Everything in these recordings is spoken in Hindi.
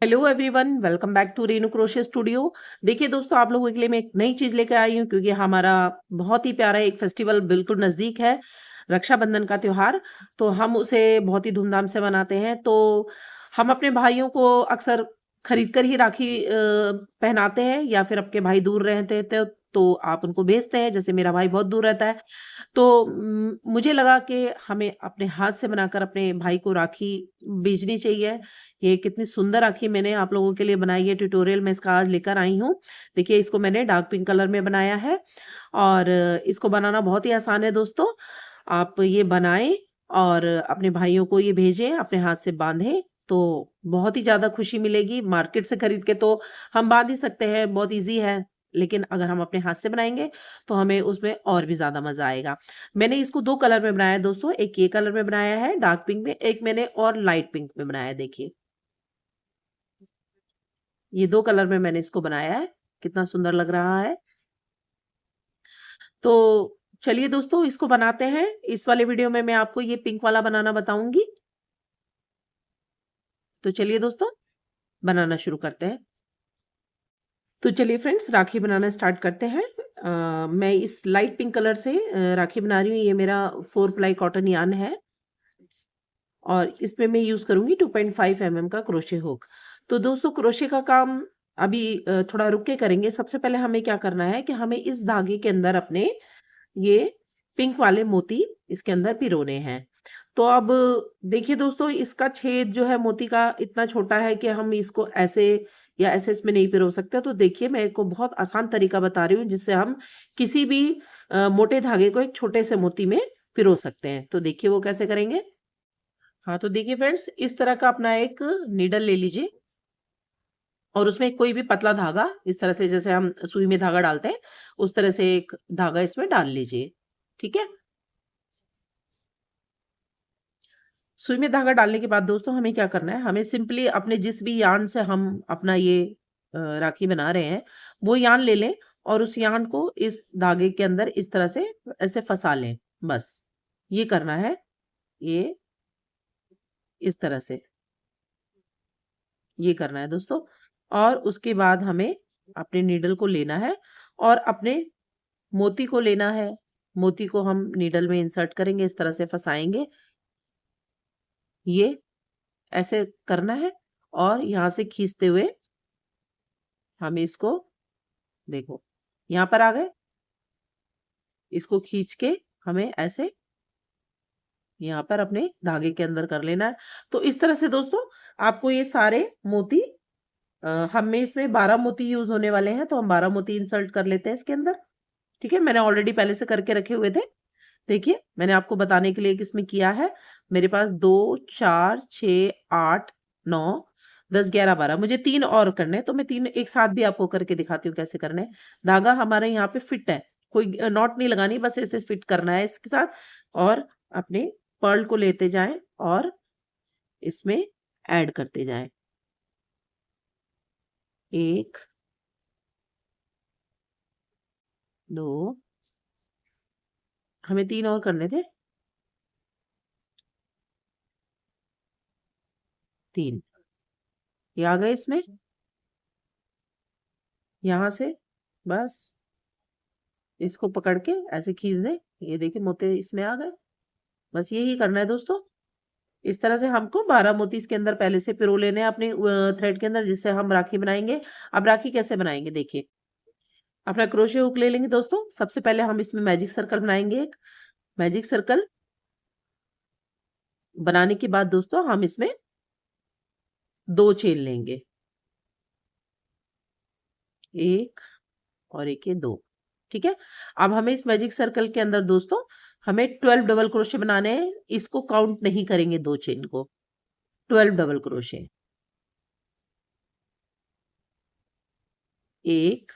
Hello everyone, welcome back to Renu crochet studio. देखिए दोस्तों, आप लोगों के लिए मैं एक नई चीज़ लेकर आई हूँ क्योंकि हमारा बहुत ही प्यारा एक फेस्टिवल बिल्कुल नज़दीक है, रक्षाबंधन का त्योहार। तो हम उसे बहुत ही धूमधाम से मनाते हैं। तो हम अपने भाइयों को अक्सर खरीद कर ही राखी पहनाते हैं, या फिर आपके भाई दूर रहते हैं तो आप उनको भेजते हैं। जैसे मेरा भाई बहुत दूर रहता है, तो मुझे लगा कि हमें अपने हाथ से बनाकर अपने भाई को राखी भेजनी चाहिए। ये कितनी सुंदर राखी मैंने आप लोगों के लिए बनाई है, ट्यूटोरियल मैं इसका आज लेकर आई हूँ। देखिए, इसको मैंने डार्क पिंक कलर में बनाया है और इसको बनाना बहुत ही आसान है दोस्तों। आप ये बनाएं और अपने भाइयों को ये भेजें, अपने हाथ से बांधें, तो बहुत ही ज़्यादा खुशी मिलेगी। मार्केट से खरीद के तो हम बांध ही सकते हैं, बहुत ईज़ी है, लेकिन अगर हम अपने हाथ से बनाएँगे तो हमें उसमें और भी ज़्यादा मज़ा आएगा। मैंने इसको 2 कलर में बनाया है दोस्तों, एक ये कलर में बनाया है डार्क पिंक में, एक मैंने और लाइट पिंक में बनाया है देखिए। ये 2 कलर में मैंने इसको बनाया है, कितना सुंदर लग रहा है। तो चलिए दोस्तों, इसको बनाते हैं। इस वाले वीडियो में मैं आपको ये पिंक वाला बनाना बताऊँगी। तो चलिए दोस्तों, बनाना शुरू करते हैं। तो चलिए फ्रेंड्स, राखी बनाना स्टार्ट करते हैं। मैं इस लाइट पिंक कलर से राखी बना रही हूँ। ये मेरा 4 प्लाई कॉटन यार्न है और इसमें मैं यूज़ करूँगी 2.5 mm का क्रोशे हुक। तो दोस्तों, क्रोशे का काम अभी थोड़ा रुक के करेंगे। सबसे पहले हमें क्या करना है कि हमें इस धागे के अंदर अपने ये पिंक वाले मोती इसके अंदर पिरोने हैं। तो अब देखिए दोस्तों, इसका छेद जो है मोती का इतना छोटा है कि हम इसको ऐसे या ऐसे इसमें नहीं पिरो सकते। तो देखिए, मैं आपको बहुत आसान तरीका बता रही हूँ जिससे हम किसी भी मोटे धागे को एक छोटे से मोती में पिरो सकते हैं। तो देखिए वो कैसे करेंगे। हाँ, तो देखिए फ्रेंड्स, इस तरह का अपना एक नीडल ले लीजिए और उसमें कोई भी पतला धागा, इस तरह से जैसे हम सुई में धागा डालते हैं, उस तरह से एक धागा इसमें डाल लीजिए। ठीक है? सुई में धागा डालने के बाद दोस्तों हमें क्या करना है, हमें सिंपली अपने जिस भी यार्न से हम अपना ये राखी बना रहे हैं, वो यार्न ले लें और उस यार्न को इस धागे के अंदर इस तरह से ऐसे फँसा लें, बस। ये करना है, ये इस तरह से, ये करना है दोस्तों। और उसके बाद हमें अपने नीडल को लेना है और अपने मोती को लेना है। मोती को हम नीडल में इंसर्ट करेंगे, इस तरह से फँसाएँगे। ये ऐसे करना है और यहाँ से खींचते हुए हम इसको, देखो, यहाँ पर आ गए। इसको खींच के हमें ऐसे यहाँ पर अपने धागे के अंदर कर लेना है। तो इस तरह से दोस्तों आपको ये सारे मोती, हमें इसमें 12 मोती यूज़ होने वाले हैं, तो हम 12 मोती इंसर्ट कर लेते हैं इसके अंदर। ठीक है? मैंने ऑलरेडी पहले से करके रखे हुए थे। देखिए, मैंने आपको बताने के लिए इसमें किया है। मेरे पास 2, 4, 6, 8, 9, 10, 11, 12, मुझे 3 और करने हैं, तो मैं 3 एक साथ भी आपको करके दिखाती हूँ कैसे करने हैं। धागा हमारे यहाँ पे फिट है, कोई नॉट नहीं लगानी, बस ऐसे फिट करना है इसके साथ और अपने पर्ल को लेते जाएँ और इसमें ऐड करते जाएँ। 1, 2, हमें 3 और करने थे, 3, ये आ गए इसमें, यहाँ से बस इसको पकड़ के ऐसे खींच दें। ये देखिए मोती इसमें आ गए। बस यही करना है दोस्तों। इस तरह से हमको 12 मोती इसके अंदर पहले से पिरो लेने हैं अपने थ्रेड के अंदर, जिससे हम राखी बनाएँगे। अब राखी कैसे बनाएँगे देखिए। अपना क्रोशे हुक ले लेंगे दोस्तों। सबसे पहले हम इसमें मैजिक सर्कल बनाएँगे एक। मैजिक सर्कल बनाने के बाद दोस्तों हम इसमें 2 चेन लेंगे। 1 और एक ये 2। ठीक है? अब हमें इस मैजिक सर्कल के अंदर दोस्तों हमें 12 डबल क्रोशे बनाने हैं। इसको काउंट नहीं करेंगे 2 चेन को। 12 डबल क्रोशे। 1,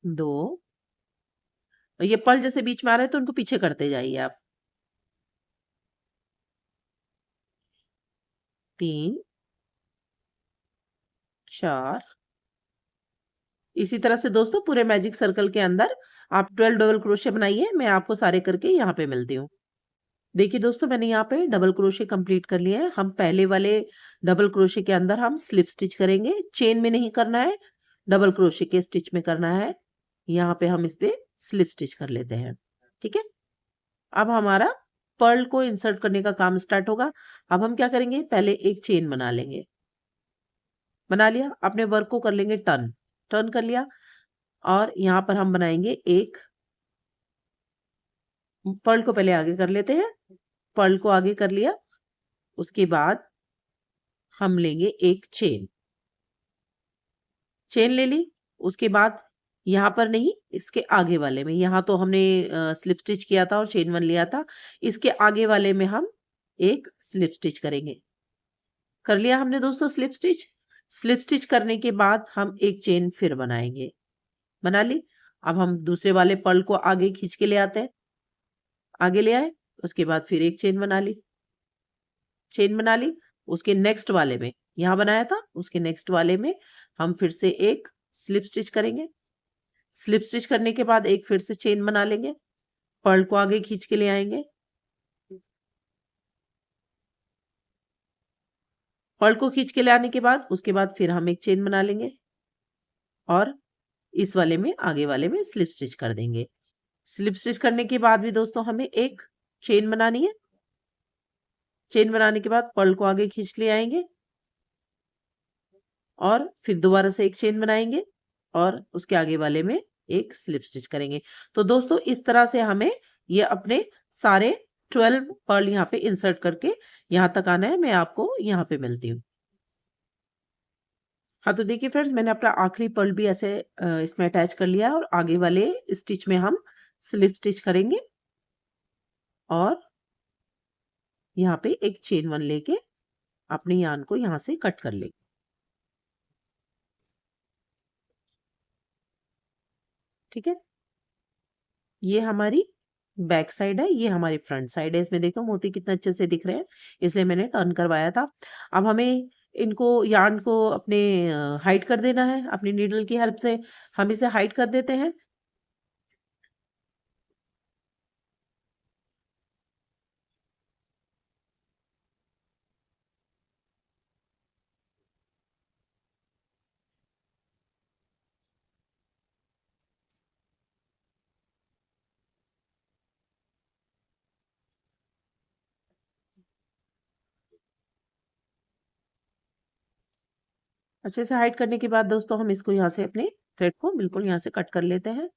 2, और ये पर्ल जैसे बीच में आ रहे हैं तो उनको पीछे करते जाइए आप। 3, 4, इसी तरह से दोस्तों पूरे मैजिक सर्कल के अंदर आप 12 डबल क्रोशे बनाइए। मैं आपको सारे करके यहाँ पे मिलती हूँ। देखिए दोस्तों, मैंने यहाँ पे डबल क्रोशे कंप्लीट कर लिया है। हम पहले वाले डबल क्रोशे के अंदर हम स्लिप स्टिच करेंगे, चेन में नहीं करना है, डबल क्रोशे के स्टिच में करना है। यहाँ पे हम इस पे स्लिप स्टिच कर लेते हैं। ठीक है, अब हमारा पर्ल को इंसर्ट करने का काम स्टार्ट होगा। अब हम क्या करेंगे, पहले एक चेन बना लेंगे। बना लिया, अपने वर्क को कर लेंगे टर्न। टर्न कर लिया और यहाँ पर हम बनाएंगे एक, पर्ल को पहले आगे कर लेते हैं। पर्ल को आगे कर लिया, उसके बाद हम लेंगे एक चेन। चेन ले ली, उसके बाद यहाँ पर नहीं, इसके आगे वाले में, यहाँ तो हमने स्लिप स्टिच किया था और चेन वन लिया था, इसके आगे वाले में हम एक स्लिप स्टिच करेंगे। कर लिया हमने दोस्तों स्लिप स्टिच। स्लिप स्टिच करने के बाद हम एक चेन फिर बनाएंगे। बना ली। अब हम दूसरे वाले पर्ल को आगे खींच के ले आते हैं। आगे ले आए, उसके बाद फिर एक चेन बना ली। चेन बना ली, उसके नेक्स्ट वाले में, यहाँ बनाया था उसके नेक्स्ट वाले में हम फिर से एक स्लिप स्टिच करेंगे। स्लिप स्टिच करने के बाद एक फिर से चेन बना लेंगे, पर्ल को आगे खींच के ले आएंगे। पर्ल को खींच के ले आने के बाद उसके बाद फिर हम एक चेन बना लेंगे और इस वाले में, आगे वाले में स्लिप स्टिच कर देंगे। स्लिप स्टिच करने के बाद भी दोस्तों हमें एक चेन बनानी है। चेन बनाने के बाद पर्ल को आगे खींच ले आएंगे और फिर दोबारा से एक चेन बनाएंगे और उसके आगे वाले में एक स्लिप स्टिच करेंगे। तो दोस्तों इस तरह से हमें ये अपने सारे 12 पर्ल यहाँ पे इंसर्ट करके यहाँ तक आना है। मैं आपको यहाँ पे मिलती हूँ। हाँ, तो देखिए फ्रेंड्स, मैंने अपना आखिरी पर्ल भी ऐसे इसमें अटैच कर लिया है और आगे वाले स्टिच में हम स्लिप स्टिच करेंगे और यहाँ पे एक चेन वन लेके अपने यार्न को यहाँ से कट कर लेंगे। ठीक है, ये हमारी बैक साइड है, ये हमारी फ्रंट साइड है। इसमें देखो मोती कितने अच्छे से दिख रहे हैं, इसलिए मैंने टर्न करवाया था। अब हमें इनको, यार्न को अपने हाइड कर देना है। अपनी नीडल की हेल्प से हम इसे हाइड कर देते हैं। अच्छे से हाइड करने के बाद दोस्तों हम इसको यहाँ से, अपने थ्रेड को बिल्कुल यहाँ से कट कर लेते हैं।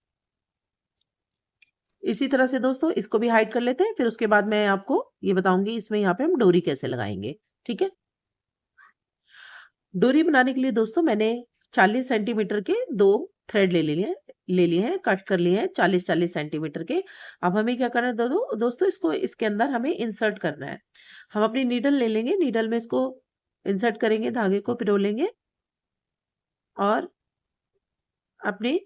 इसी तरह से दोस्तों इसको भी हाइड कर लेते हैं। फिर उसके बाद मैं आपको ये बताऊंगी इसमें यहाँ पे हम डोरी कैसे लगाएंगे। ठीक है, डोरी बनाने के लिए दोस्तों मैंने 40 सेंटीमीटर के 2 थ्रेड ले लिए हैं, कट कर लिए हैं 40-40 सेंटीमीटर के। अब हमें क्या करना है दोस्तों, इसको इसके अंदर हमें इंसर्ट करना है। हम अपनी नीडल ले लेंगे, नीडल में इसको इंसर्ट करेंगे, धागे को पिरो लेंगे और अपनी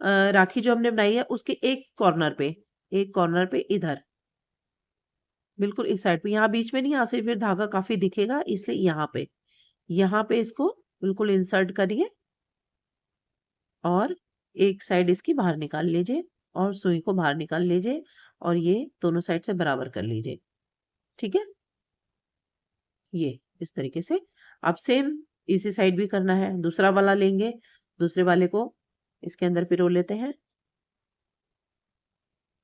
राखी जो हमने बनाई है उसके एक कॉर्नर पे इधर, बिल्कुल इस साइड पे, यहाँ बीच में नहीं, यहाँ से फिर धागा काफी दिखेगा, इसलिए यहाँ पे इसको बिल्कुल इंसर्ट करिए और एक साइड इसकी बाहर निकाल लीजिए और सुई को बाहर निकाल लीजिए और ये दोनों साइड से बराबर कर लीजिए। ठीक है, ये इस तरीके से। अब सेम इसी साइड भी करना है। दूसरा वाला लेंगे, दूसरे वाले को इसके अंदर पिरो लेते हैं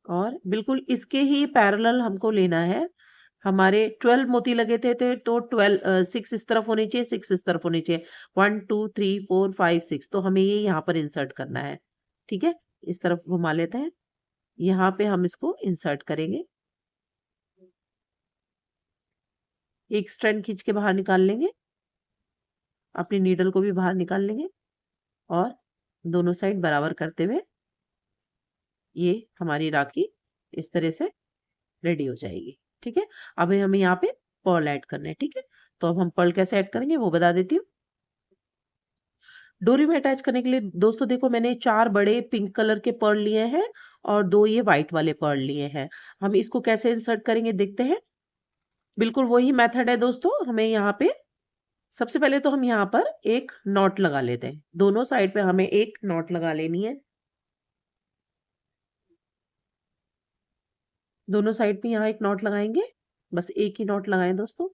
और बिल्कुल इसके ही पैरेलल हमको लेना है। हमारे 12 मोती लगे थे तो 12 6 इस तरफ होनी चाहिए, 6 इस तरफ होनी चाहिए। 1 2 3 4 5 6, तो हमें ये यहाँ पर इंसर्ट करना है। ठीक है, इस तरफ घुमा लेते हैं, यहाँ पे हम इसको इंसर्ट करेंगे। एक स्ट्रैंड खींच के बाहर निकाल लेंगे, अपनी नीडल को भी बाहर निकाल लेंगे और दोनों साइड बराबर करते हुए ये हमारी राखी इस तरह से रेडी हो जाएगी। ठीक है, अब हमें यहाँ पे पर्ल ऐड करना है। ठीक है, तो अब हम पर्ल कैसे ऐड करेंगे वो बता देती हूँ। डोरी में अटैच करने के लिए दोस्तों देखो, मैंने 4 बड़े पिंक कलर के पर्ल लिए हैं और 2 ये व्हाइट वाले पर्ल लिए हैं। हम इसको कैसे इंसर्ट करेंगे देखते हैं। बिल्कुल वही मेथड है दोस्तों। हमें यहाँ पे सबसे पहले तो हम यहाँ पर एक नॉट लगा लेते हैं। दोनों साइड पे हमें एक नॉट लगा लेनी है। दोनों साइड पे यहाँ एक नॉट लगाएंगे, बस एक ही नॉट लगाएं दोस्तों,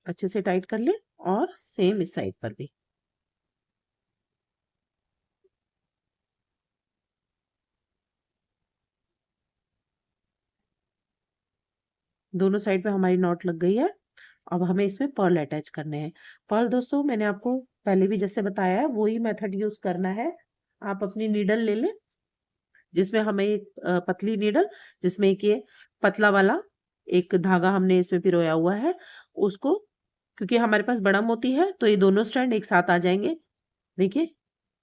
अच्छे से टाइट कर लें। और सेम इस साइड पर भी दोनों साइड पे हमारी नॉट लग गई है। अब हमें इसमें पर्ल अटैच करने हैं। पर्ल दोस्तों मैंने आपको पहले भी जैसे बताया है वही मेथड यूज करना है। आप अपनी नीडल ले लें, जिसमें हमें एक पतली नीडल, जिसमें एक ये पतला वाला एक धागा हमने इसमें पिरोया हुआ है, उसको, क्योंकि हमारे पास बड़ा मोती है तो ये दोनों स्ट्रैंड एक साथ आ जाएंगे। देखिए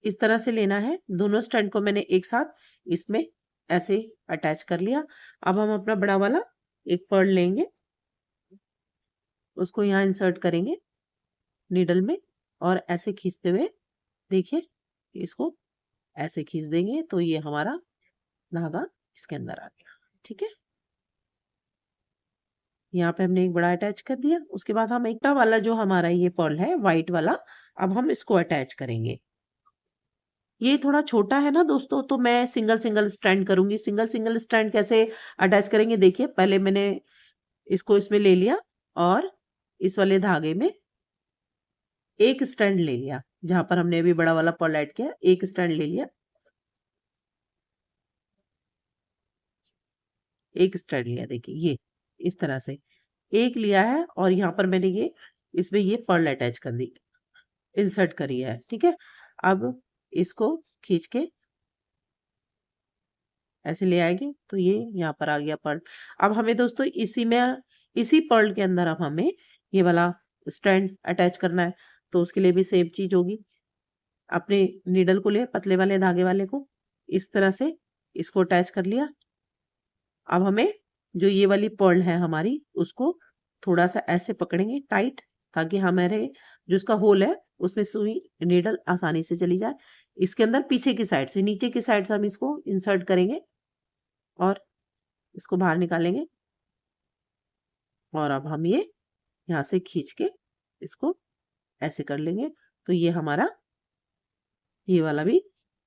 इस तरह से लेना है। दोनों स्ट्रैंड को मैंने एक साथ इसमें ऐसे अटैच कर लिया। अब हम अपना बड़ा वाला एक पर्ल लेंगे, उसको यहाँ इंसर्ट करेंगे नीडल में, और ऐसे खींचते हुए देखिए इसको ऐसे खींच देंगे तो ये हमारा धागा इसके अंदर आ गया। ठीक है, यहाँ पे हमने एक बड़ा अटैच कर दिया। उसके बाद हम एक वाला जो हमारा ये पर्ल है व्हाइट वाला, अब हम इसको अटैच करेंगे। ये थोड़ा छोटा है ना दोस्तों, तो मैं सिंगल सिंगल स्ट्रैंड करूंगी। सिंगल सिंगल स्ट्रैंड कैसे अटैच करेंगे, देखिए पहले मैंने इसको इसमें ले लिया और इस वाले धागे में एक स्ट्रैंड ले लिया, जहां पर हमने अभी बड़ा वाला पर्ल ऐड किया एक स्ट्रैंड ले लिया, एक स्ट्रैंड लिया। देखिए ये इस तरह से एक लिया है और यहाँ पर मैंने ये इसमें ये पर्ल अटैच कर दी, इंसर्ट करी है। ठीक है, अब इसको खींच के ऐसे ले आएंगे तो ये यहाँ पर आ गया पर्ल। अब हमें दोस्तों इसी में, इसी पर्ल के अंदर अब हमें ये वाला स्ट्रैंड अटैच करना है। तो उसके लिए भी सेम चीज होगी, अपने नीडल को ले पतले वाले धागे वाले को इस तरह से इसको अटैच कर लिया। अब हमें जो ये वाली पर्ल है हमारी उसको थोड़ा सा ऐसे पकड़ेंगे टाइट, ताकि हमारे जो इसका होल है उसमें सुई नीडल आसानी से चली जाए। इसके अंदर पीछे की साइड से, नीचे की साइड से हम इसको इंसर्ट करेंगे और इसको बाहर निकालेंगे। और अब हम ये यहाँ से खींच के इसको ऐसे कर लेंगे तो ये हमारा ये वाला भी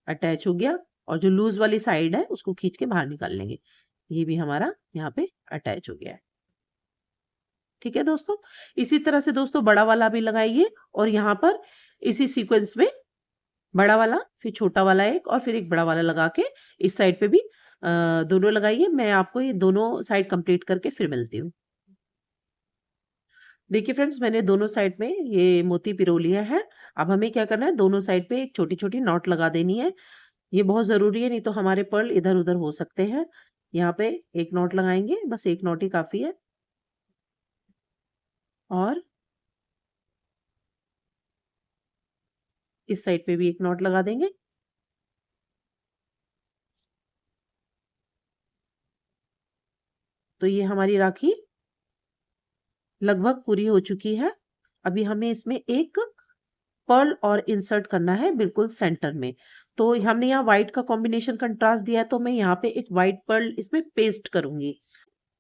अटैच हो गया। और जो लूज वाली साइड है उसको खींच के बाहर निकाल लेंगे, ये भी हमारा यहाँ पे अटैच हो गया है। ठीक है दोस्तों, इसी तरह से दोस्तों बड़ा वाला भी लगाइए और यहाँ पर इसी सीक्वेंस में बड़ा वाला फिर छोटा वाला एक और फिर एक बड़ा वाला लगा के इस साइड पे भी दोनों लगाइए। मैं आपको ये दोनों साइड कंप्लीट करके फिर मिलती हूँ। देखिए फ्रेंड्स मैंने दोनों साइड में ये मोती पिरो लिया है। अब हमें क्या करना है, दोनों साइड पे एक छोटी छोटी नॉट लगा देनी है। ये बहुत जरूरी है, नहीं तो हमारे पर्ल इधर उधर हो सकते हैं। यहाँ पे एक नॉट लगाएंगे, बस एक नॉट ही काफी है। और इस साइड पे भी एक नॉट लगा देंगे। तो ये हमारी राखी लगभग पूरी हो चुकी है। अभी हमें इसमें एक पर्ल और इंसर्ट करना है बिल्कुल सेंटर में। तो हमने यहाँ व्हाइट का कॉम्बिनेशन कंट्रास्ट दिया है, तो मैं यहाँ पे एक व्हाइट पर्ल इसमें पेस्ट करूंगी।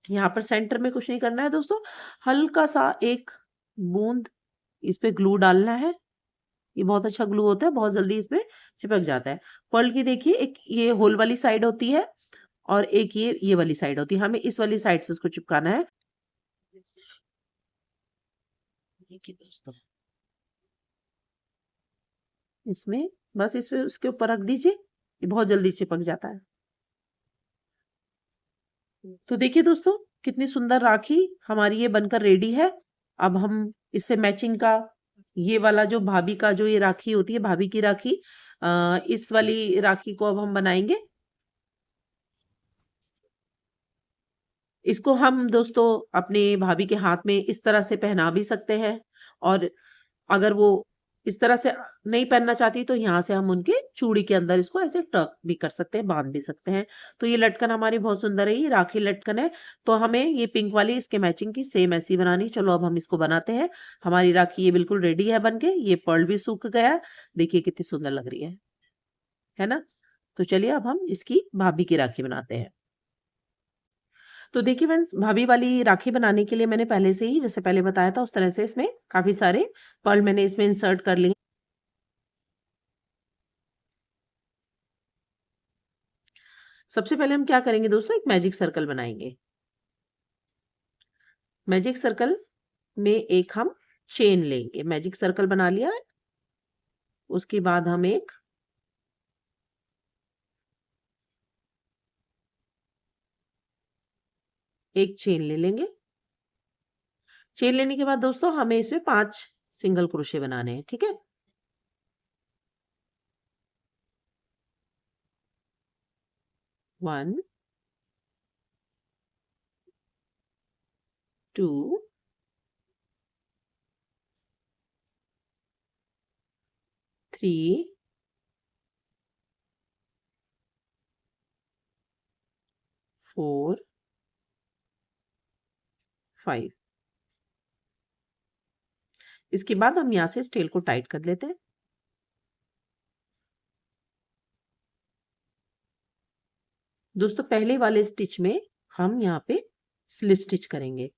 यहाँ पर सेंटर में कुछ नहीं करना है दोस्तों, हल्का सा एक बूंद इस पे ग्लू डालना है। ये बहुत अच्छा ग्लू होता है, बहुत जल्दी इसमें चिपक जाता है। पर्ल की देखिए एक ये होल वाली साइड होती है और एक ये वाली साइड होती है, हमें इस वाली साइड से उसको चिपकाना है। देखिए दोस्तों इसमें बस इसमें उसके ऊपर रख दीजिए, ये बहुत जल्दी चिपक जाता है। तो देखिए दोस्तों कितनी सुंदर राखी हमारी ये बनकर रेडी है। अब हम इससे मैचिंग का ये वाला जो भाभी का जो ये राखी होती है, भाभी की राखी, इस वाली राखी को अब हम बनाएंगे। इसको हम दोस्तों अपने भाभी के हाथ में इस तरह से पहना भी सकते हैं, और अगर वो इस तरह से नहीं पहनना चाहती तो यहाँ से हम उनके चूड़ी के अंदर इसको ऐसे टक भी कर सकते हैं, बांध भी सकते हैं। तो ये लटकन हमारी बहुत सुंदर है, ये राखी लटकन है। तो हमें ये पिंक वाली इसके मैचिंग की सेम ऐसी बनानी। चलो अब हम इसको बनाते हैं। हमारी राखी ये बिल्कुल रेडी है बनके, ये पर्ल भी सूख गया है। देखिए कितनी सुंदर लग रही है ना। तो चलिए अब हम इसकी भाभी की राखी बनाते हैं। तो देखिए फ्रेंड्स भाभी वाली राखी बनाने के लिए मैंने पहले से ही जैसे पहले बताया था उस तरह से इसमें काफी सारे पर्ल मैंने इसमें इंसर्ट कर लिए। सबसे पहले हम क्या करेंगे दोस्तों, एक मैजिक सर्कल बनाएंगे। मैजिक सर्कल में एक हम चेन लेंगे। मैजिक सर्कल बना लिया है, उसके बाद हम एक चेन ले लेंगे। चेन लेने के बाद दोस्तों हमें इसमें 5 सिंगल क्रोशे बनाने हैं, ठीक है। 1 2 3 4 5। इसके बाद हम यहाँ से इस टेल को टाइट कर लेते हैं। दोस्तों पहले वाले स्टिच में हम यहाँ पे स्लिप स्टिच करेंगे।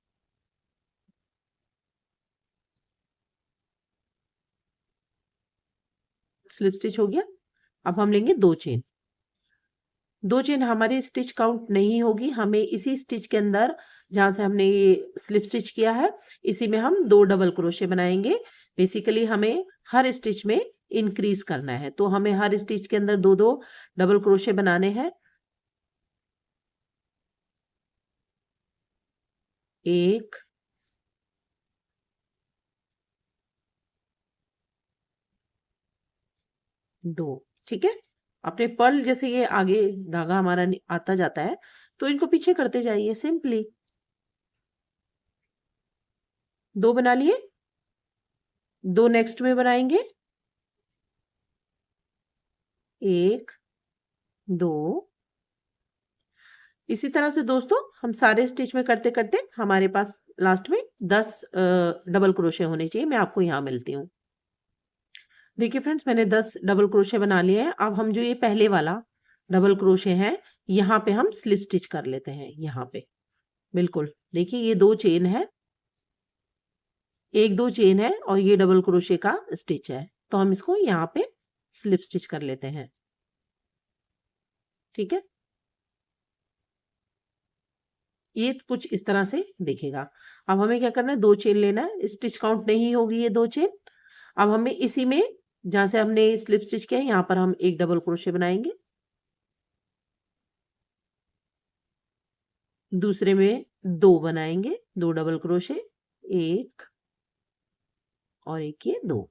स्लिप स्टिच हो गया। अब हम लेंगे 2 चेन। 2 चेन हमारी स्टिच काउंट नहीं होगी, हमें इसी स्टिच के अंदर जहां से हमने ये स्लिप स्टिच किया है, इसी में हम 2 डबल क्रोशे बनाएंगे। बेसिकली हमें हर स्टिच में इंक्रीज करना है, तो हमें हर स्टिच के अंदर 2-2 डबल क्रोशे बनाने हैं। 1 2, ठीक है। अपने पर्ल जैसे ये आगे धागा हमारा आता जाता है, तो इनको पीछे करते जाइए सिंपली। 2 बना लिए। 2 नेक्स्ट में बनाएंगे। 1 2। इसी तरह से दोस्तों हम सारे स्टिच में करते करते हमारे पास लास्ट में 10 डबल क्रोशे होने चाहिए। मैं आपको यहाँ मिलती हूँ। देखिए फ्रेंड्स, मैंने 10 डबल क्रोशे बना लिए हैं। अब हम जो ये पहले वाला डबल क्रोशे है, यहाँ पे हम स्लिप स्टिच कर लेते हैं। यहाँ पे बिल्कुल देखिए, ये 2 चेन है, 1-2 चेन है और ये डबल क्रोशे का स्टिच है, तो हम इसको यहाँ पे स्लिप स्टिच कर लेते हैं, ठीक है। ये कुछ इस तरह से दिखेगा। अब हमें क्या करना है, 2 चेन लेना है। स्टिच काउंट नहीं होगी ये 2 चेन। अब हमें इसी में जहां से हमने स्लिप स्टिच किया है, यहाँ पर हम एक डबल क्रोशे बनाएंगे। दूसरे में 2 बनाएंगे, 2 डबल क्रोशे, 1 और एक ये 2।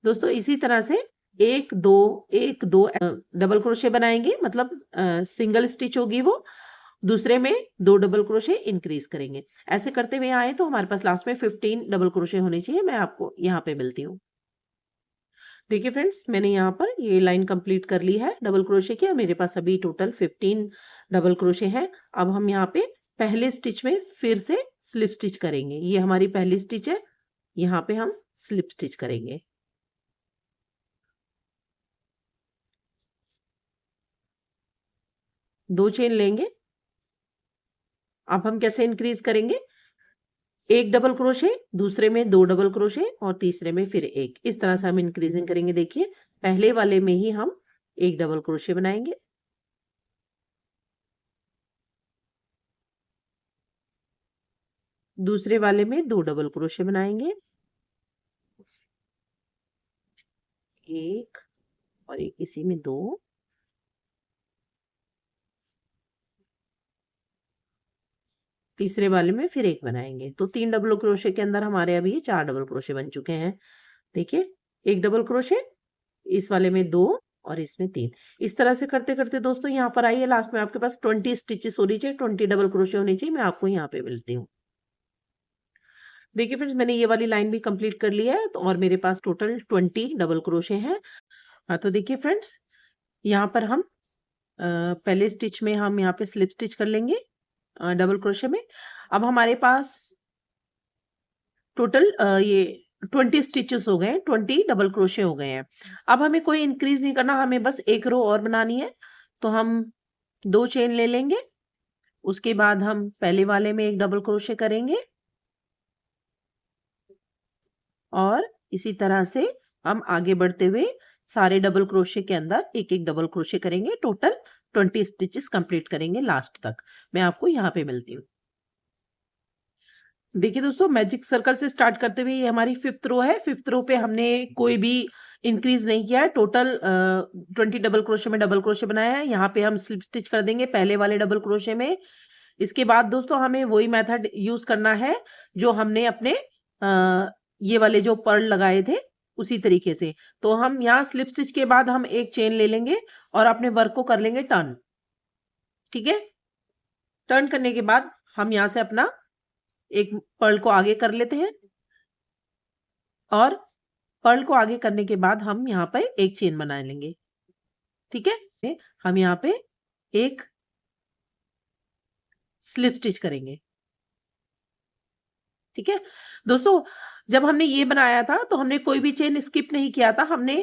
दोस्तों इसी तरह से 1 2 डबल क्रोशे बनाएंगे, मतलब सिंगल स्टिच होगी वो। दूसरे में 2 डबल क्रोशे इंक्रीज करेंगे। ऐसे करते हुए आए तो हमारे पास लास्ट में 15 डबल क्रोशे होने चाहिए। मैं आपको यहाँ पे मिलती हूँ। देखिए फ्रेंड्स, मैंने यहाँ पर ये लाइन कंप्लीट कर ली है डबल क्रोशे की। मेरे पास अभी टोटल 15 डबल क्रोशे हैं। अब हम यहाँ पे पहले स्टिच में फिर से स्लिप स्टिच करेंगे। ये हमारी पहली स्टिच है, यहाँ पे हम स्लिप स्टिच करेंगे। दो चेन लेंगे। अब हम कैसे इंक्रीज करेंगे, एक डबल क्रोशे, दूसरे में 2 डबल क्रोशे और तीसरे में फिर एक। इस तरह से हम इंक्रीजिंग करेंगे। देखिए पहले वाले में ही हम एक डबल क्रोशे बनाएंगे, दूसरे वाले में 2 डबल क्रोशे बनाएंगे, एक और एक इसी में 2, तीसरे वाले में फिर एक बनाएंगे। तो 3 डबल क्रोशे के अंदर हमारे अभी ये 4 डबल क्रोशे बन चुके हैं। देखिए एक डबल क्रोशे, इस वाले में 2 और इसमें 3। इस तरह से करते करते दोस्तों यहाँ पर आइए, लास्ट में आपके पास 20 स्टिचेस होनी चाहिए, 20 डबल क्रोशे होनी चाहिए। मैं आपको यहाँ पे मिलती हूँ। देखिए फ्रेंड्स, मैंने ये वाली लाइन भी कंप्लीट कर ली है, तो और मेरे पास टोटल 20 डबल क्रोशे हैं। हाँ तो देखिए फ्रेंड्स, यहाँ पर हम पहले स्टिच में हम यहाँ पे स्लिप स्टिच कर लेंगे डबल क्रोशे में। अब हमारे पास टोटल ये 20 स्टिचेस हो गए, 20 डबल क्रोशे हो गए हैं। अब हमें कोई इंक्रीज नहीं करना, हमें बस एक रो और बनानी है। तो हम 2 चेन ले लेंगे, उसके बाद हम पहले वाले में एक डबल क्रोशे करेंगे और इसी तरह से हम आगे बढ़ते हुए सारे डबल क्रोशे के अंदर एक एक डबल क्रोशे करेंगे। टोटल 20 स्टिचेस कंप्लीट करेंगे लास्ट तक। मैं आपको यहाँ पे मिलती हूँ। देखिए दोस्तों, मैजिक सर्कल से स्टार्ट करते हुए ये हमारी 5th रो है। 5th रो पे हमने कोई भी इंक्रीज नहीं किया है। टोटल 20 डबल क्रोशे में डबल क्रोशे बनाया है। यहाँ पे हम स्लिप स्टिच कर देंगे पहले वाले डबल क्रोशे में। इसके बाद दोस्तों हमें वही मेथड यूज करना है जो हमने अपने ये वाले जो पर्ल लगाए थे उसी तरीके से। तो हम यहाँ स्लिप स्टिच के बाद हम एक चेन ले लेंगे और अपने वर्क को कर लेंगे टर्न। ठीक है, टर्न करने के बाद हम यहाँ से अपना एक पर्ल को आगे कर लेते हैं और पर्ल को आगे करने के बाद हम यहाँ पे एक चेन बना लेंगे। ठीक है, हम यहाँ पे एक स्लिप स्टिच करेंगे। ठीक है दोस्तों, जब हमने ये बनाया था तो हमने कोई भी चेन स्किप नहीं किया था। हमने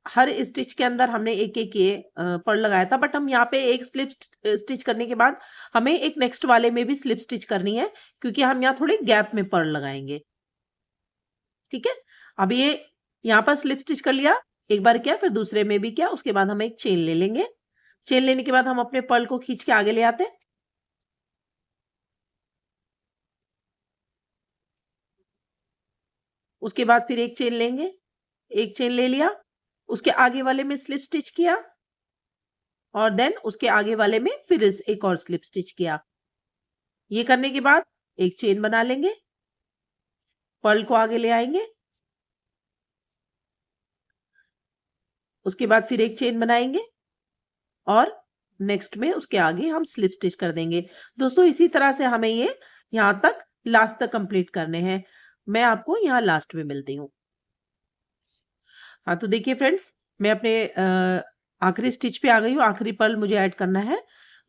हर स्टिच के अंदर हमने एक एक ये पर्ल लगाया था। बट हम यहाँ पे एक स्लिप स्टिच करने के बाद हमें एक नेक्स्ट वाले में भी स्लिप स्टिच करनी है, क्योंकि हम यहाँ थोड़े गैप में पर्ल लगाएंगे। ठीक है, अब ये यहाँ पर स्लिप स्टिच कर लिया, एक बार किया, फिर दूसरे में भी किया। उसके बाद हम एक चेन ले लेंगे। चेन लेने के बाद हम अपने पर्ल को खींच के आगे ले आते हैं। उसके बाद फिर एक चेन लेंगे, एक चेन ले लिया, उसके आगे वाले में स्लिप स्टिच किया और देन उसके आगे वाले में फिर एक और स्लिप स्टिच किया। ये करने के बाद एक चेन बना लेंगे, पर्ल को आगे ले आएंगे, उसके बाद फिर एक चेन बनाएंगे और नेक्स्ट में उसके आगे हम स्लिप स्टिच कर देंगे। दोस्तों इसी तरह से हमें ये यहाँ तक लास्ट तक कंप्लीट करने हैं। मैं आपको यहाँ लास्ट में मिलती हूँ। हाँ तो देखिए फ्रेंड्स, मैं अपने आखिरी स्टिच पे आ गई हूँ। आखिरी पर्ल मुझे ऐड करना है,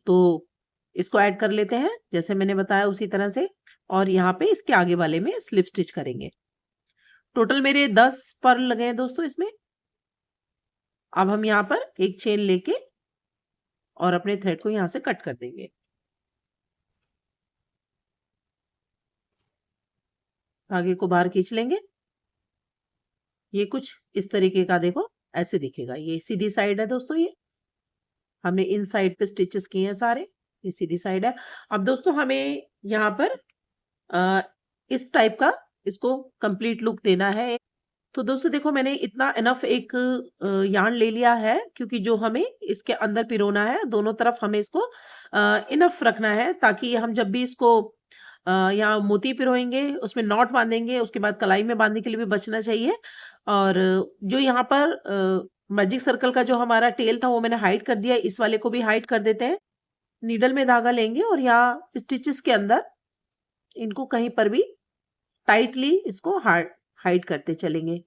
तो इसको ऐड कर लेते हैं जैसे मैंने बताया उसी तरह से। और यहाँ पे इसके आगे वाले में स्लिप स्टिच करेंगे। टोटल मेरे 10 पर्ल लगे हैं दोस्तों इसमें। अब हम यहाँ पर एक चेन लेके और अपने थ्रेड को यहाँ से कट कर देंगे। धागे को बाहर खींच लेंगे। ये कुछ इस तरीके का देखो ऐसे दिखेगा। ये सीधी साइड है दोस्तों। ये हमने इन साइड पे स्टिचेस किए हैं सारे, ये सीधी साइड है। अब दोस्तों हमें यहाँ पर इस टाइप का इसको कंप्लीट लुक देना है। तो दोस्तों देखो, मैंने इतना इनफ एक यार्न ले लिया है, क्योंकि जो हमें इसके अंदर पिरोना है दोनों तरफ हमें इसको इनफ रखना है, ताकि हम जब भी इसको यहाँ मोती पिरोएंगे उसमें नॉट बांधेंगे, उसके बाद कलाई में बांधने के लिए भी बचना चाहिए। और जो यहाँ पर मैजिक सर्कल का जो हमारा टेल था वो मैंने हाइड कर दिया, इस वाले को भी हाइड कर देते हैं। नीडल में धागा लेंगे और यहाँ स्टिचेस के अंदर इनको कहीं पर भी टाइटली इसको हाइड करते चलेंगे।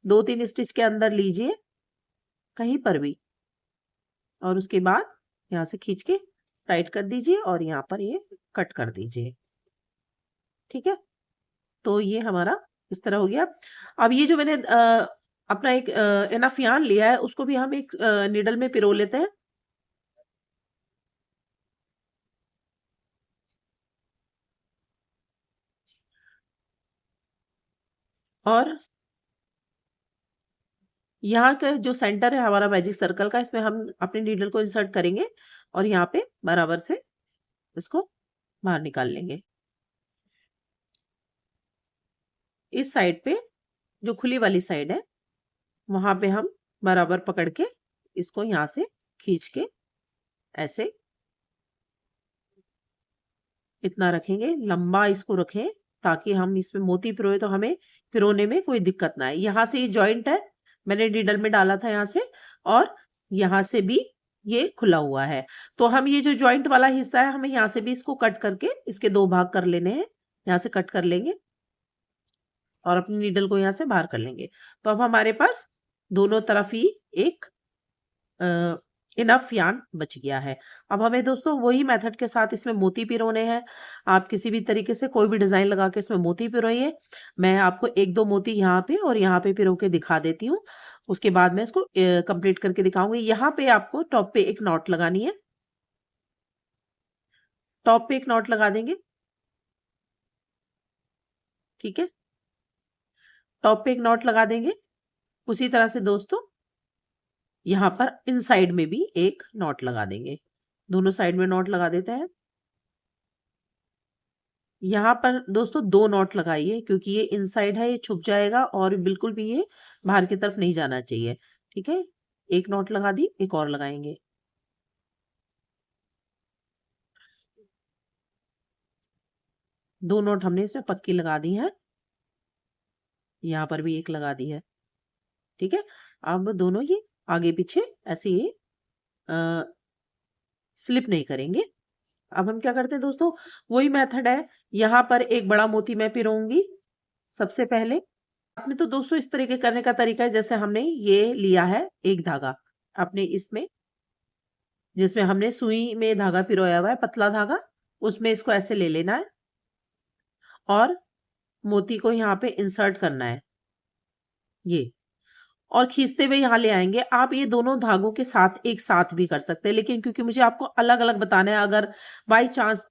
2-3 स्टिच के अंदर लीजिए कहीं पर भी, और उसके बाद यहाँ से खींच के टाइट कर दीजिए और यहाँ पर ये कट कर दीजिए। ठीक है, तो ये हमारा इस तरह हो गया। अब ये जो मैंने अपना एक इनफ यार्न लिया है उसको भी हम एक नीडल में पिरो लेते हैं। और यहाँ का जो सेंटर है हमारा मैजिक सर्कल का, इसमें हम अपने नीडल को इंसर्ट करेंगे और यहाँ पे बराबर से इसको बाहर निकाल लेंगे। इस साइड पे जो खुली वाली साइड है वहां पे हम बराबर पकड़ के इसको यहाँ से खींच के ऐसे इतना रखेंगे, लंबा इसको रखें ताकि हम इसमें मोती पिरोए तो हमें पिरोने में कोई दिक्कत ना आए। यहाँ से ये जॉइंट है, मैंने नीडल में डाला था यहाँ से, और यहाँ से भी ये खुला हुआ है। तो हम ये जो जॉइंट वाला हिस्सा है हमें यहाँ से भी इसको कट करके इसके 2 भाग कर लेने हैं। यहाँ से कट कर लेंगे और अपनी नीडल को यहाँ से बाहर कर लेंगे। तो अब हमारे पास दोनों तरफ ही एक इनफ यार्न बच गया है। अब हमें दोस्तों वही मेथड के साथ इसमें मोती पिरोने हैं। आप किसी भी तरीके से कोई भी डिजाइन लगा के इसमें मोती पिरोइए। मैं आपको 1-2 मोती यहाँ पे और यहाँ पे पिरो के दिखा देती हूँ। उसके बाद मैं इसको कंप्लीट करके दिखाऊंगी। यहाँ पे आपको टॉप पे एक नॉट लगानी है। टॉप पे एक नॉट लगा देंगे। ठीक है, टॉप पे एक नॉट लगा देंगे। उसी तरह से दोस्तों यहाँ पर इन साइड में भी एक नॉट लगा देंगे। दोनों साइड में नॉट लगा देते हैं। यहाँ पर दोस्तों 2 नॉट लगाइए, क्योंकि ये इनसाइड है, ये छुप जाएगा और बिल्कुल भी ये बाहर की तरफ नहीं जाना चाहिए। ठीक है, एक नॉट लगा दी, एक और लगाएंगे। दो नॉट हमने इसमें पक्की लगा दी है। यहाँ पर भी एक लगा दी है। ठीक है, अब दोनों ये आगे पीछे ऐसे ये स्लिप नहीं करेंगे। अब हम क्या करते हैं दोस्तों, वही मेथड है। यहाँ पर एक बड़ा मोती मैं पिरोऊंगी सबसे पहले। आपने तो दोस्तों इस तरीके करने का तरीका है, जैसे हमने ये लिया है एक धागा, अपने इसमें जिसमें हमने सुई में धागा पिरोया हुआ है, पतला धागा, उसमें इसको ऐसे ले लेना है और मोती को यहाँ पे इंसर्ट करना है ये, और खींचते हुए यहाँ ले आएंगे। आप ये दोनों धागों के साथ एक साथ भी कर सकते हैं, लेकिन क्योंकि मुझे आपको अलग अलग बताना है, अगर बाई चांस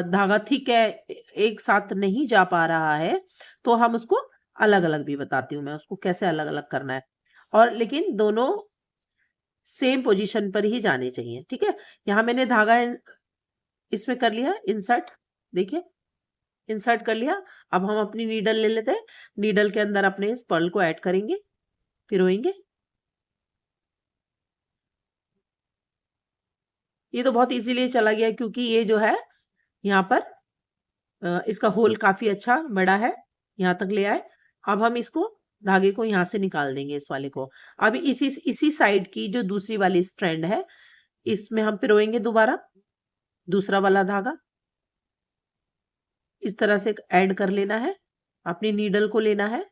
धागा ठीक है, एक साथ नहीं जा पा रहा है, तो हम उसको अलग अलग भी बताती हूँ मैं उसको कैसे अलग अलग करना है। और लेकिन दोनों सेम पोजीशन पर ही जाने चाहिए। ठीक है, यहाँ मैंने धागा इसमें कर लिया इंसर्ट, देखिए इंसर्ट कर लिया। अब हम अपनी नीडल ले लेते हैं, नीडल के अंदर अपने इस पर्ल को ऐड करेंगे, पिरोएंगे। ये तो बहुत इजीली चला गया, क्योंकि ये जो है यहाँ पर इसका होल काफी अच्छा बड़ा है, यहाँ तक ले आए। अब हम इसको धागे को यहाँ से निकाल देंगे, इस वाले को। अब इसी साइड की जो दूसरी वाली स्ट्रैंड है, इसमें हम पिरोएंगे दोबारा दूसरा वाला धागा। इस तरह से ऐड कर लेना है, अपनी नीडल को लेना है,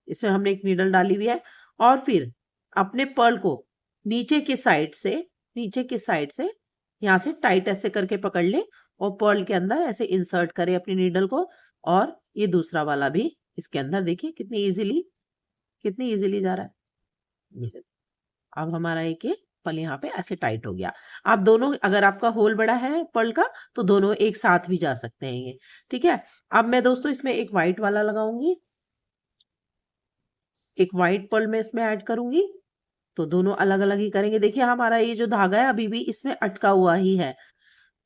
इसमें हमने एक नीडल डाली हुई है, और फिर अपने पर्ल को नीचे की साइड से, नीचे की साइड से यहाँ से टाइट ऐसे करके पकड़ ले और पर्ल के अंदर ऐसे इंसर्ट करें अपनी नीडल को। और ये दूसरा वाला भी इसके अंदर, देखिए कितनी इजीली जा रहा है ये। अब हमारा एक ये पल यहाँ पे ऐसे टाइट हो गया। आप दोनों, अगर आपका होल बड़ा है पर्ल का, तो दोनों एक साथ भी जा सकते हैं ये। ठीक है, अब मैं दोस्तों इसमें एक व्हाइट वाला लगाऊंगी, एक व्हाइट पर्ल में इसमें ऐड करूंगी। तो दोनों अलग अलग ही करेंगे। देखिए हमारा ये जो धागा है अभी भी इसमें अटका हुआ ही है।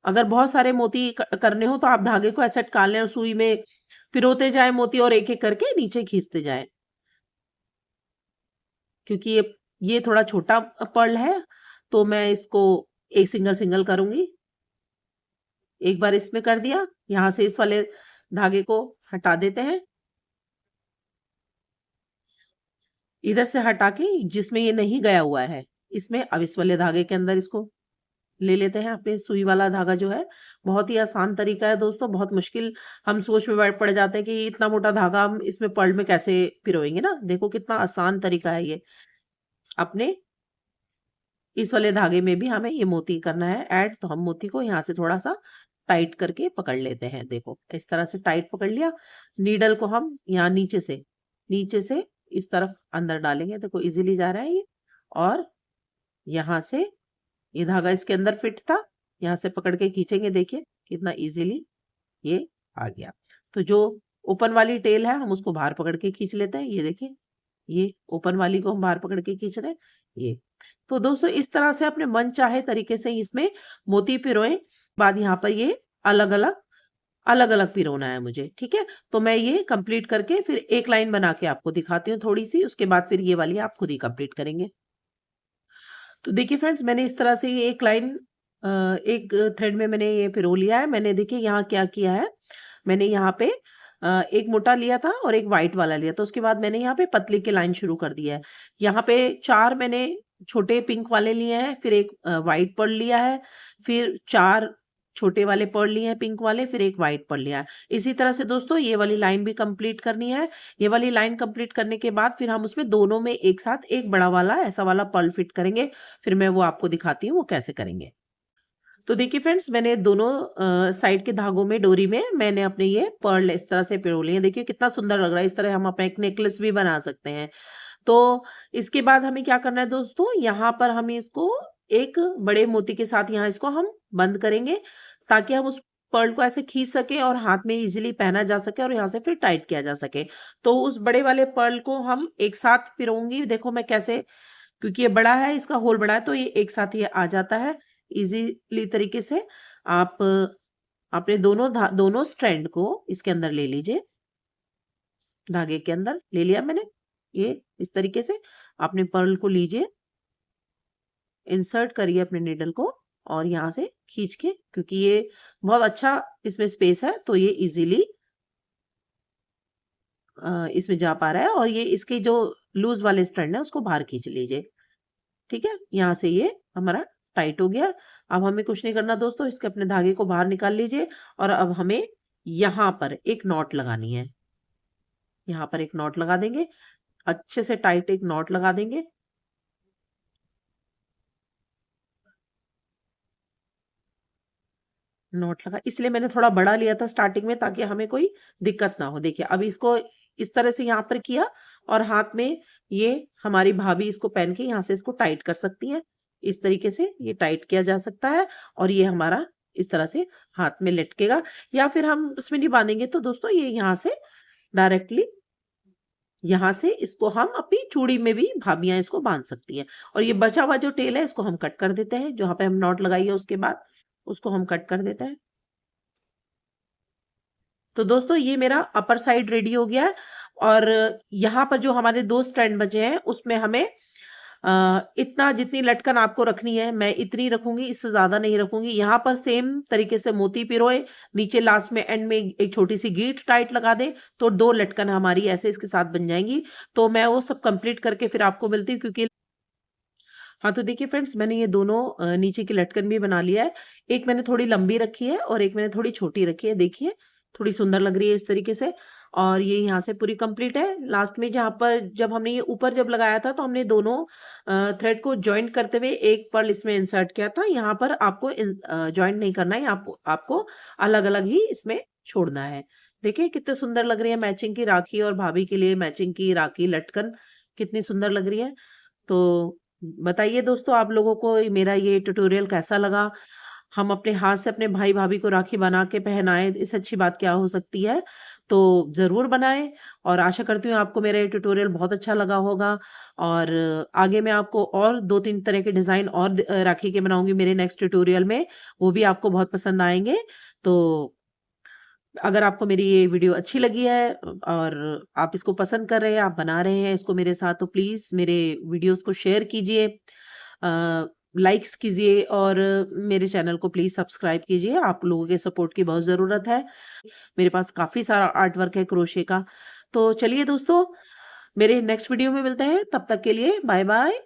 अगर बहुत सारे मोती करने हो तो आप धागे को ऐसे अटका लें और सुई में पिरोते जाए मोती, और एक एक करके नीचे खींचते जाए, क्योंकि ये थोड़ा छोटा पर्ल है, तो मैं इसको एक सिंगल सिंगल करूंगी। एक बार इसमें कर दिया, यहाँ से इस वाले धागे को हटा देते हैं, इधर से हटा के जिसमें ये नहीं गया हुआ है इसमें, अब इस वाले धागे के अंदर इसको ले लेते हैं। अपने सुई वाला धागा जो है, बहुत ही आसान तरीका है दोस्तों, बहुत मुश्किल हम सोच में पड़ जाते हैं कि इतना मोटा धागा हम इसमें पर्ल में कैसे पिरोएंगे ना। देखो कितना आसान तरीका है ये। अपने इस वाले धागे में भी हमें ये मोती करना है ऐड, तो हम मोती को यहाँ से थोड़ा सा टाइट करके पकड़ लेते हैं। देखो इस तरह से टाइट पकड़ लिया। नीडल को हम यहाँ नीचे से इस तरफ अंदर डालेंगे, देखो इजीली जा रहा है ये। और यहाँ से ये धागा इसके अंदर फिट था, यहाँ से पकड़ के खींचेंगे, देखिए कितना इजीली ये आ गया। तो जो ओपन वाली टेल है हम उसको बाहर पकड़ के खींच लेते हैं, ये देखिए ये ओपन वाली को हम बाहर पकड़ के खींच रहे हैं ये। तो दोस्तों इस तरह से अपने मन चाहे तरीके से इसमें मोती पिरोए। बाद यहाँ पर ये अलग अलग पिरोना है मुझे। ठीक है, तो मैं ये कंप्लीट करके फिर एक लाइन बना के आपको दिखाती हूँ थोड़ी सी, उसके बाद फिर ये वाली आप खुद ही कंप्लीट करेंगे। तो देखिए फ्रेंड्स, मैंने इस तरह से ये एक लाइन एक थ्रेड में मैंने ये पिरो लिया है। मैंने देखिए यहाँ क्या किया है, मैंने यहाँ पे एक मोटा लिया था और एक व्हाइट वाला लिया, तो उसके बाद मैंने यहाँ पे पतली की लाइन शुरू कर दी है। यहाँ पे 4 मैंने छोटे पिंक वाले लिए हैं, फिर एक व्हाइट पर्ल लिया है, फिर 4 छोटे वाले पर्ल लिए हैं पिंक वाले, फिर एक व्हाइट पर्ल लिया है। इसी तरह से दोस्तों ये वाली लाइन भी कंप्लीट करनी है। ये वाली लाइन कंप्लीट करने के बाद फिर हम उसमें दोनों में एक साथ एक बड़ा वाला ऐसा वाला पर्ल फिट करेंगे। फिर मैं वो आपको दिखाती हूँ वो कैसे करेंगे। तो देखिए फ्रेंड्स, मैंने दोनों साइड के धागों में डोरी में मैंने अपने ये पर्ल इस तरह से पिरो लिए। देखिए कितना सुंदर लग रहा है, इस तरह हम अपना एक नेकलेस भी बना सकते हैं। तो इसके बाद हमें क्या करना है दोस्तों, यहाँ पर हम इसको एक बड़े मोती के साथ यहाँ इसको हम बंद करेंगे, ताकि हम उस पर्ल को ऐसे खींच सके और हाथ में इजीली पहना जा सके और यहाँ से फिर टाइट किया जा सके। तो उस बड़े वाले पर्ल को हम एक साथ पिरोऊंगी, देखो मैं कैसे, क्योंकि ये बड़ा है, इसका होल बड़ा है, तो ये एक साथ ये आ जाता है इजीली तरीके से। आप अपने दोनों स्ट्रैंड को इसके अंदर ले लीजिए, धागे के अंदर ले लिया मैंने, ये इस तरीके से अपने पर्ल को लीजिए, इंसर्ट करिए अपने नीडल को और यहाँ से खींच के, क्योंकि ये बहुत अच्छा इसमें स्पेस है तो ये इजीली इसमें जा पा रहा है। और ये इसके जो लूज वाले स्ट्रैंड है उसको बाहर खींच लीजिए, ठीक है। यहाँ से ये हमारा टाइट हो गया। अब हमें कुछ नहीं करना दोस्तों, इसके अपने धागे को बाहर निकाल लीजिए और अब हमें यहाँ पर एक नॉट लगानी है। यहाँ पर एक नॉट लगा देंगे, अच्छे से टाइट एक नॉट लगा देंगे। नॉट लगा, इसलिए मैंने थोड़ा बड़ा लिया था स्टार्टिंग में ताकि हमें कोई दिक्कत ना हो। देखिए अब इसको इस तरह से यहाँ पर किया और हाथ में ये हमारी भाभी इसको पहन के यहाँ से इसको टाइट कर सकती है। इस तरीके से ये टाइट किया जा सकता है और ये हमारा इस तरह से हाथ में लटकेगा, या फिर हम उसमें नहीं बांधेंगे तो दोस्तों ये यहाँ से डायरेक्टली यहाँ से इसको हम अपनी चूड़ी में भी भाभियां इसको बांध सकती हैं। और ये बचा हुआ जो टेल है इसको हम कट कर देते हैं, जहाँ पे हम नॉट लगाई है उसके बाद उसको हम कट कर देते हैं। तो दोस्तों ये मेरा अपर साइड रेडी हो गया है और यहाँ पर जो हमारे 2 स्ट्रैंड बचे हैं उसमें हमें इतना जितनी लटकन आपको रखनी है मैं इतनी रखूंगी, इससे ज्यादा नहीं रखूंगी। यहाँ पर सेम तरीके से मोती पिरोए, नीचे लास्ट में एंड में एक छोटी सी गीट टाइट लगा दें तो 2 लटकन हमारी ऐसे इसके साथ बन जाएंगी। तो मैं वो सब कंप्लीट करके फिर आपको मिलती हूँ, क्योंकि हाँ तो देखिए फ्रेंड्स, मैंने ये दोनों नीचे की लटकन भी बना लिया है। एक मैंने थोड़ी लंबी रखी है और एक मैंने थोड़ी छोटी रखी है, देखिए थोड़ी सुंदर लग रही है इस तरीके से। और ये यहाँ से पूरी कंप्लीट है। लास्ट में जहाँ पर जब हमने ये ऊपर जब लगाया था तो हमने दोनों थ्रेड को जॉइंट करते हुए एक पर्ल इसमें इंसर्ट किया था। यहाँ पर आपको जॉइंट नहीं करना है, आपको अलग अलग ही इसमें छोड़ना है। देखिए कितने सुंदर लग रही है, मैचिंग की राखी और भाभी के लिए मैचिंग की राखी लटकन कितनी सुंदर लग रही है। तो बताइए दोस्तों आप लोगों को मेरा ये ट्यूटोरियल कैसा लगा। हम अपने हाथ से अपने भाई भाभी को राखी बना के पहनाएं, इससे अच्छी बात क्या हो सकती है। तो जरूर बनाएं और आशा करती हूँ आपको मेरा ये ट्यूटोरियल बहुत अच्छा लगा होगा। और आगे मैं आपको और 2-3 तरह के डिजाइन और राखी के बनाऊंगी मेरे नेक्स्ट ट्यूटोरियल में, वो भी आपको बहुत पसंद आएंगे। तो अगर आपको मेरी ये वीडियो अच्छी लगी है और आप इसको पसंद कर रहे हैं, आप बना रहे हैं इसको मेरे साथ, तो प्लीज़ मेरे वीडियोस को शेयर कीजिए, लाइक्स कीजिए और मेरे चैनल को प्लीज़ सब्सक्राइब कीजिए। आप लोगों के सपोर्ट की बहुत ज़रूरत है। मेरे पास काफ़ी सारा आर्ट वर्क है क्रोशे का। तो चलिए दोस्तों, मेरे नेक्स्ट वीडियो में मिलते हैं, तब तक के लिए बाय बाय।